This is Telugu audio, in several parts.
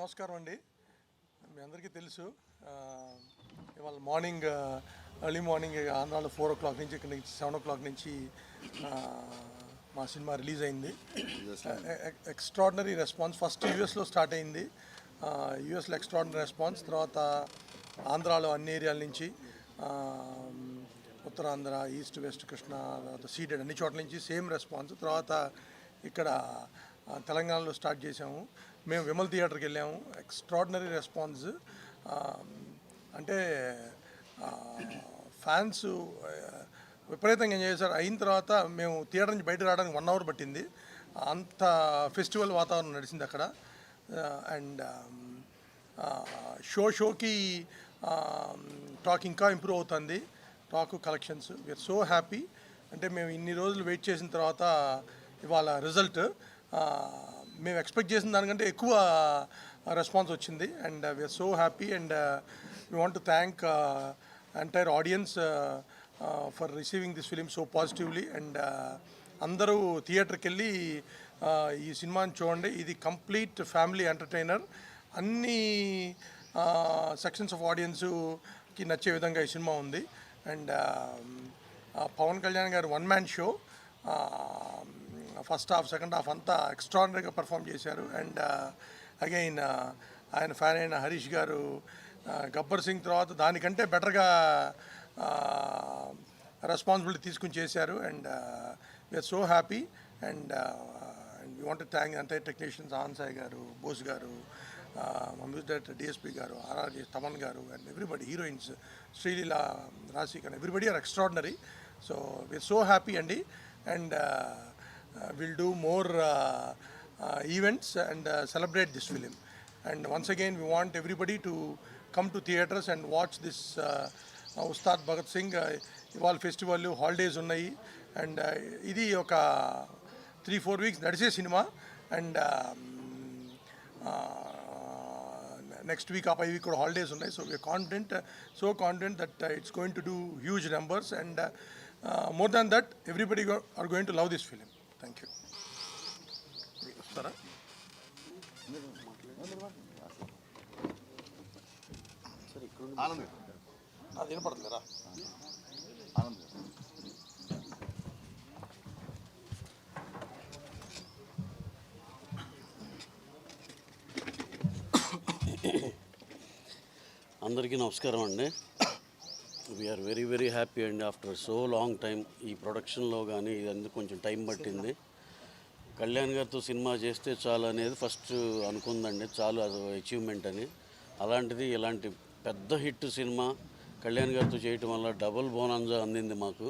నమస్కారం అండి. మీ అందరికీ తెలుసు ఇవాళ మార్నింగ్ ఎర్లీ మార్నింగ్ ఆంధ్రాలో 4 o'clock నుంచి ఇక్కడ నుంచి 7 o'clock నుంచి మా సినిమా రిలీజ్ అయింది. Extraordinary response. ఫస్ట్ యూఎస్లో స్టార్ట్ అయింది. యూఎస్లో ఎక్స్ట్రాడినరీ రెస్పాన్స్, తర్వాత ఆంధ్రాలో అన్ని ఏరియాల నుంచి, ఉత్తరాంధ్ర, ఈస్ట్ వెస్ట్ కృష్ణ, తర్వాత సీడెడ్ అన్ని చోట్ల నుంచి సేమ్ రెస్పాన్స్. తర్వాత ఇక్కడ తెలంగాణలో స్టార్ట్ చేసాము. మేము విమల్ థియేటర్కి వెళ్ళాము. Extraordinary response. అంటే ఫ్యాన్స్ విపరీతంగా ఎంజాయ్ చేశారు. అయిన తర్వాత మేము థియేటర్ నుంచి బయటకు రావడానికి 1 hour పట్టింది. అంత ఫెస్టివల్ వాతావరణం నడిచింది అక్కడ. అండ్ షోకి టాక్ ఇంకా ఇంప్రూవ్ అవుతుంది. Talk collections we're so happy. అంటే మేము ఇన్ని రోజులు వెయిట్ చేసిన తర్వాత ఇవాళ రిజల్ట్ మేము ఎక్స్పెక్ట్ చేసిన దానికంటే ఎక్కువ రెస్పాన్స్ వచ్చింది. And we are so happy. And we want to thank entire audience for receiving this film so positively. And అందరూ థియేటర్కి వెళ్ళి ఈ సినిమాని చూడండి. ఇది కంప్లీట్ ఫ్యామిలీ ఎంటర్టైనర్. అన్ని సెక్షన్స్ ఆఫ్ ఆడియన్స్కి నచ్చే విధంగా ఈ సినిమా ఉంది. అండ్ పవన్ కళ్యాణ్ గారు 1-man show. First half second half అంతా ఎక్స్ట్రాడినరీగా పర్ఫామ్ చేశారు. అండ్ అగైన్ ఆయన ఫ్యాన్ అయిన హరీష్ గారు గబ్బర్ సింగ్ తర్వాత దానికంటే బెటర్గా రెస్పాన్సిబిలిటీ తీసుకుని చేశారు. And we are so happy. And we want to thank entire technicians, ఆన్సాయ్ గారు, బోస్ గారు, మ్యూజిక్ డైరెక్టర్ డిఎస్పి గారు, ఆర్ఆర్జీ తమన్ గారు, and everybody, heroines Sreeleela, Rashik, and everybody are extraordinary. So we are so happy అండి. And we'll do more events and celebrate this film. And once again we want everybody to come to theatres and watch this Ustad Bhagat Singh Ival festival holidays unnai. And idi oka 3-4 weeks nadise cinema. And next week 5 week holidays unnai, so we are confident, so confident that it's going to do huge numbers. And more than that, everybody are going to love this film. Thank you. వస్తారా? అది వినపడుతుందిరా. అందరికీ నమస్కారం అండి. వీఆర్ వెరీ వెరీ హ్యాపీ అండి. ఆఫ్టర్ సో లాంగ్ టైం ఈ ప్రొడక్షన్లో కానీ ఇదంతా కొంచెం టైం పట్టింది. కళ్యాణ్ గారితో సినిమా చేస్తే చాలు అనేది ఫస్ట్ అనుకుందండి, చాలు అది అచీవ్మెంట్ అని. అలాంటిది ఇలాంటి పెద్ద హిట్ సినిమా కళ్యాణ్ గారితో చేయటం వల్ల డబుల్ బోనాంజా అందింది మాకు.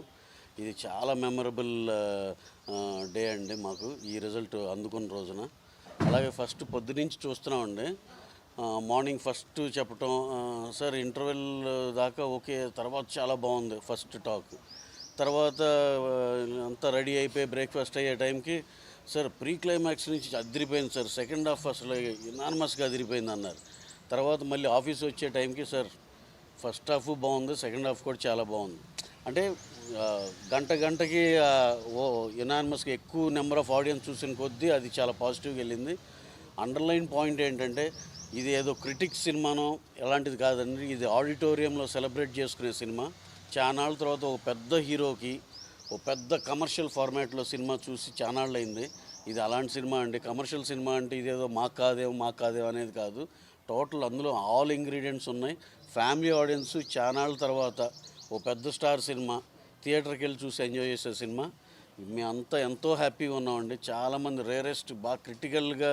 ఇది చాలా మెమరబుల్ డే అండి మాకు ఈ రిజల్ట్ అందుకున్న రోజున. అలాగే ఫస్ట్ పొద్దునుంచి చూస్తున్నామండి. మార్నింగ్ ఫస్ట్ చెప్పటం, సార్ ఇంటర్వెల్ దాకా ఓకే, తర్వాత చాలా బాగుంది ఫస్ట్ టాక్. తర్వాత అంతా రెడీ అయిపోయి బ్రేక్ఫాస్ట్ అయ్యే టైంకి, సార్ ప్రీ క్లైమాక్స్ నుంచి అదిరిపోయింది సార్, సెకండ్ హాఫ్ అసలు యునానిమస్గా అదిరిపోయింది అన్నారు. తర్వాత మళ్ళీ ఆఫీస్ వచ్చే టైంకి, సార్ ఫస్ట్ హాఫ్ బాగుంది, సెకండ్ హాఫ్ కూడా చాలా బాగుంది. అంటే గంటకి యునానిమస్గా ఎక్కువ నెంబర్ ఆఫ్ ఆడియన్స్ చూసిన కొద్దీ అది చాలా పాజిటివ్గా వెళ్ళింది. అండర్లైన్ పాయింట్ ఏంటంటే, ఇది ఏదో క్రిటిక్స్ సినిమానో ఎలాంటిది కాదండి. ఇది ఆడిటోరియంలో సెలబ్రేట్ చేసుకునే సినిమా. చానాళ్ళ తర్వాత ఒక పెద్ద హీరోకి ఒక పెద్ద కమర్షియల్ ఫార్మాట్లో సినిమా చూసి చానాళ్ళు అయింది. ఇది అలాంటి సినిమా అండి. కమర్షియల్ సినిమా అంటే ఇదేదో మాకు కాదేమో అనేది కాదు. టోటల్ అందులో ఆల్ ఇంగ్రీడియంట్స్ ఉన్నాయి. ఫ్యామిలీ ఆడియన్స్ చానాళ్ళ తర్వాత ఓ పెద్ద స్టార్ సినిమా థియేటర్కి వెళ్ళి చూసి ఎంజాయ్ చేసే సినిమా. మేమంతా ఎంతో హ్యాపీగా ఉన్నామండి. చాలామంది రేరెస్ట్ బాగా క్రిటికల్గా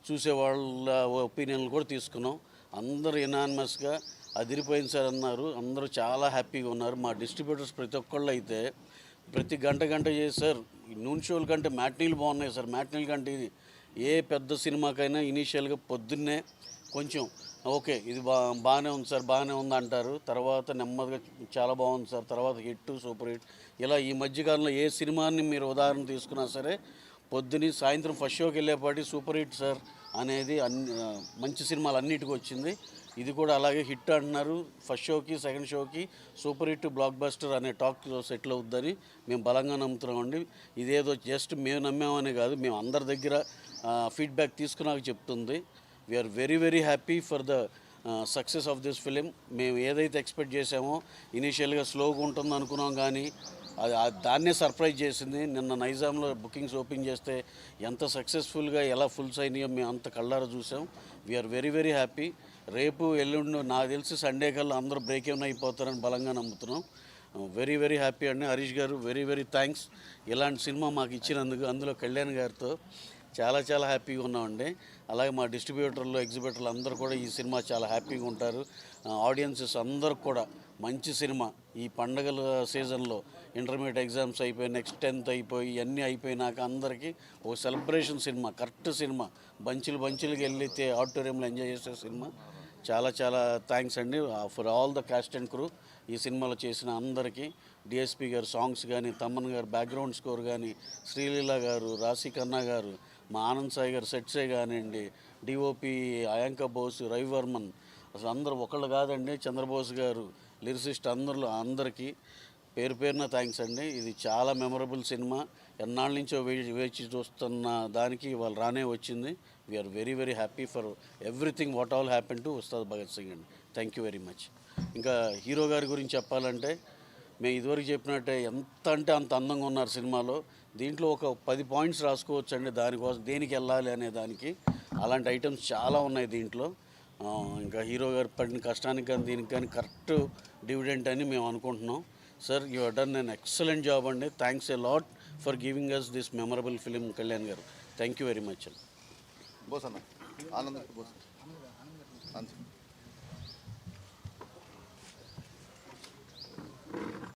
చూసే వాళ్ళ ఒపీనియన్లు కూడా తీసుకున్నాం. అందరూ యునానిమస్గా అదిరిపోయింది సార్ అన్నారు. అందరూ చాలా హ్యాపీగా ఉన్నారు. మా డిస్ట్రిబ్యూటర్స్ ప్రతి ఒక్కళ్ళు అయితే ప్రతి గంట చేసి, సార్ నూన్ షోల కంటే మ్యాట్నీలు బాగున్నాయి సార్, మ్యాట్నీల కంటే ఇది ఏ పెద్ద సినిమాకైనా ఇనీషియల్గా పొద్దున్నే కొంచెం ఓకే ఇది బాగానే ఉంది సార్, బాగానే ఉంది అంటారు. తర్వాత నెమ్మదిగా చాలా బాగుంది సార్, తర్వాత హిట్, సూపర్ హిట్. ఇలా ఈ మధ్యకాలంలో ఏ సినిమాని మీరు ఉదాహరణ తీసుకున్నా సరే పొద్దుని సాయంత్రం ఫస్ట్ షోకి వెళ్ళేపాటి సూపర్ హిట్ సార్ అనేది మంచి సినిమాలు అన్నిటికీ వచ్చింది. ఇది కూడా అలాగే హిట్ అంటున్నారు. ఫస్ట్ షోకి సెకండ్ షోకి సూపర్ హిట్, బ్లాక్ బస్టర్ అనే టాక్ సెటిల్ అవుద్దని మేము బలంగా నమ్ముతున్నామండి. ఇదేదో జస్ట్ మేము నమ్మామనే కాదు, మేము అందరి దగ్గర ఫీడ్బ్యాక్ తీసుకున్నాక చెప్తుంది. We're very very happy for the success of this film. మేము ఏదైతే ఎక్స్పెక్ట్ చేసామో ఇనీషియల్గా స్లోగా ఉంటుంది అనుకున్నాం, కానీ దాన్నే సర్ప్రైజ్ చేసింది. నిన్న నైజాంలో బుకింగ్స్ ఓపెన్ చేస్తే ఎంత సక్సెస్ఫుల్గా ఎలా ఫుల్స్ అయినాయో మేము అంత కళ్ళారా చూసాం. We're very very happy. రేపు ఎల్లుండి నాకు తెలిసి సండే కల్లా అందరూ బ్రేక్ ఏమైనా అయిపోతారని బలంగా నమ్ముతున్నాం. వెరీ వెరీ హ్యాపీ అండి. హరీష్ గారు వెరీ వెరీ థ్యాంక్స్ ఇలాంటి సినిమా మాకు ఇచ్చినందుకు. అందులో కళ్యాణ్ గారితో చాలా చాలా హ్యాపీగా ఉన్నామండి. అలాగే మా డిస్ట్రిబ్యూటర్లు, ఎగ్జిబిటర్లు అందరూ కూడా ఈ సినిమా చాలా హ్యాపీగా ఉంటారు. ఆడియన్సెస్ అందరికి కూడా మంచి సినిమా. ఈ పండగల సీజన్లో ఇంటర్మీడియట్ ఎగ్జామ్స్ అయిపోయి నెక్స్ట్ 10th అయిపోయి ఇవన్నీ అయిపోయినాక అందరికీ ఒక సెలబ్రేషన్ సినిమా, కరెక్ట్ సినిమా, బంచులుగా వెళ్ళితే ఆడిటోరియంలో ఎంజాయ్ చేసే సినిమా. చాలా చాలా థ్యాంక్స్ అండి for all the cost and crew. ఈ సినిమాలో చేసిన అందరికీ, డిఎస్పి గారు సాంగ్స్ కానీ, తమ్మన్ గారు బ్యాక్గ్రౌండ్ స్కోర్ కానీ, శ్రీలీల గారు, రాశి ఖన్నా గారు, మా ఆనంద్ సాయి గారు సెట్సే కానివ్వండి, డిఓపి అయాంక బోస్, రవివర్మన్, అసలు అందరూ ఒకళ్ళు కాదండి, చంద్రబోస్ గారు, లిరిసిస్ట్ అందరికీ పేరు పేరున థ్యాంక్స్ అండి. ఇది చాలా మెమరబుల్ సినిమా. ఎన్నాళ్ళ నుంచో వేచి చూస్తున్న దానికి వాళ్ళు రానే వచ్చింది. We are very very happy for everything what all happen to Ustaad Bhagat Singh అండి. Thank you very much. ఇంకా హీరో గారి గురించి చెప్పాలంటే మేము ఇదివరకు చెప్పినట్టే ఎంత అంటే అంత అందంగా ఉన్నారు సినిమాలో. దీంట్లో ఒక 10 పాయింట్స్ రాసుకోవచ్చు అండి దానికోసం, దేనికి వెళ్ళాలి అనే దానికి. అలాంటి ఐటమ్స్ చాలా ఉన్నాయి దీంట్లో. ఇంకా హీరో గారు పడిన కష్టానికి కానీ దీనికి కానీ కరెక్ట్ డివిడెంట్ అని మేము అనుకుంటున్నాం. Sir, you have done an excellent job అండి. Thanks a lot for giving us this memorable film Kalyan గారు. థ్యాంక్ యూ వెరీ మచ్ అండి. బోస్ అన్న ఆనంద్ బోస్